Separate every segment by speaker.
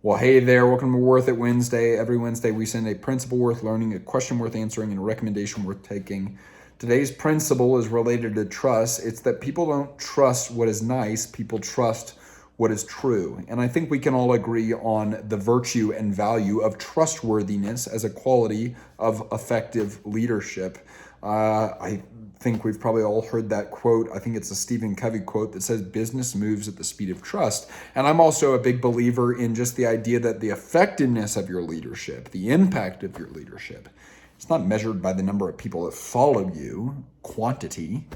Speaker 1: Well, hey there, welcome to Worth It Wednesday. Every Wednesday we send a principle worth learning, a question worth answering, and a recommendation worth taking. Today's principle is related to trust. It's that people don't trust what is nice, people trust what is true. And I think we can all agree on the virtue and value of trustworthiness as a quality of effective leadership. I think we've probably all heard that quote. I think it's a Stephen Covey quote that says business moves at the speed of trust. And I'm also a big believer in just the idea that the effectiveness of your leadership, the impact of your leadership, it's not measured by the number of people that follow you, quantity.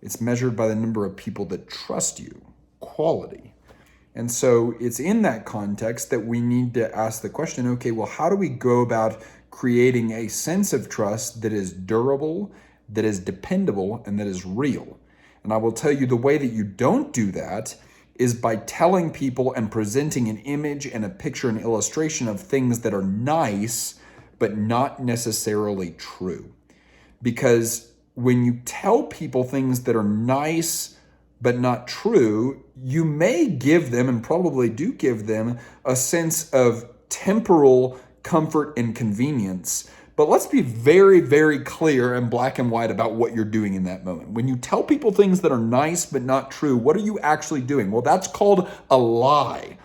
Speaker 1: It's measured by the number of people that trust you, quality. And so it's in that context that we need to ask the question, okay, well, how do we go about creating a sense of trust that is durable, that is dependable, and that is real? And I will tell you the way that you don't do that is by telling people and presenting an image and a picture and illustration of things that are nice, but not necessarily true. Because when you tell people things that are nice, but not true, you may give them, and probably do give them, a sense of temporal comfort and convenience. But let's be very, very clear and black and white about what you're doing in that moment. When you tell people things that are nice but not true, what are you actually doing? Well, that's called a lie.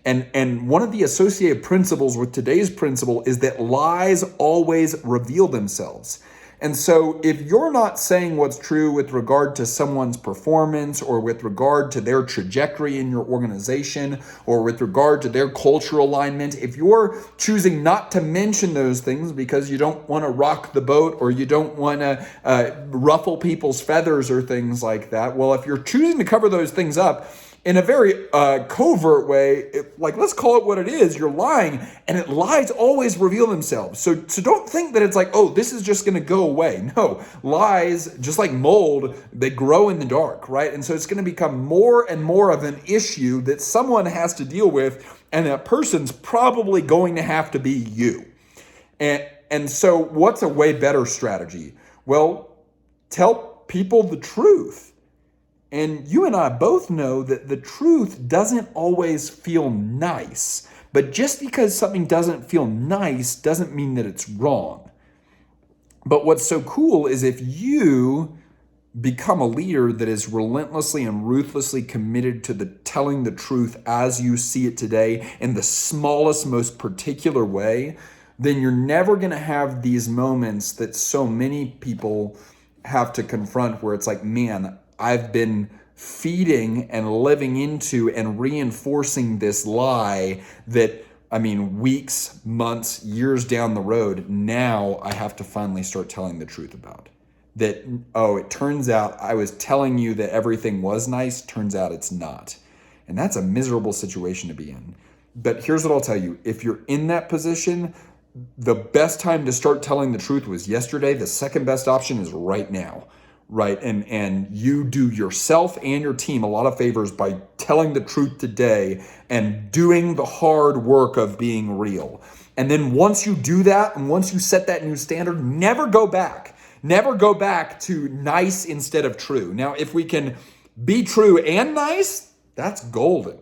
Speaker 1: And one of the associated principles with today's principle is that lies always reveal themselves. And so if you're not saying what's true with regard to someone's performance or with regard to their trajectory in your organization or with regard to their cultural alignment, if you're choosing not to mention those things because you don't want to rock the boat or you don't want to ruffle people's feathers or things like that, well, if you're choosing to cover those things up in a very covert way, let's call it what it is, you're lying, and lies always reveal themselves. So don't think that it's like, oh, this is just going to go away. No, lies, just like mold, they grow in the dark, right? And so it's going to become more and more of an issue that someone has to deal with, and that person's probably going to have to be you. And so what's a way better strategy? Well, tell people the truth. And you and I both know that the truth doesn't always feel nice. But just because something doesn't feel nice doesn't mean that it's wrong. But what's so cool is if you become a leader that is relentlessly and ruthlessly committed to telling the truth as you see it today in the smallest, most particular way, then you're never going to have these moments that so many people have to confront where it's like, man, I've been feeding and living into and reinforcing this lie that, weeks, months, years down the road, now I have to finally start telling the truth about. That, oh, it turns out I was telling you that everything was nice, turns out it's not. And that's a miserable situation to be in. But here's what I'll tell you. If you're in that position, the best time to start telling the truth was yesterday. The second best option is right now. Right. And you do yourself and your team a lot of favors by telling the truth today and doing the hard work of being real. And then once you do that and once you set that new standard, never go back. Never go back to nice instead of true. Now, if we can be true and nice, that's golden.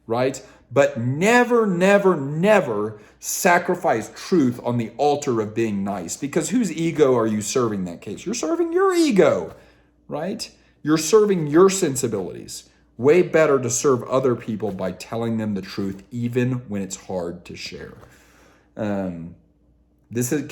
Speaker 1: Right. But never, never, never sacrifice truth on the altar of being nice. Because whose ego are you serving in that case? You're serving your ego, right? You're serving your sensibilities. Way better to serve other people by telling them the truth, even when it's hard to share. Can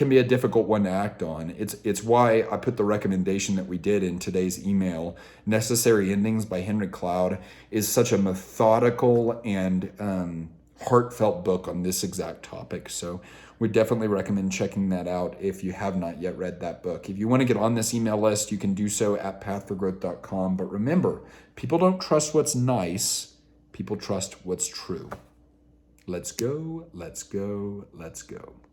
Speaker 1: be a difficult one to act on. It's why I put the recommendation that we did in today's email. Necessary Endings by Henry Cloud is such a methodical and heartfelt book on this exact topic. So we definitely recommend checking that out if you have not yet read that book. If you want to get on this email list, you can do so at pathforgrowth.com. But remember, people don't trust what's nice. People trust what's true. Let's go, let's go, let's go.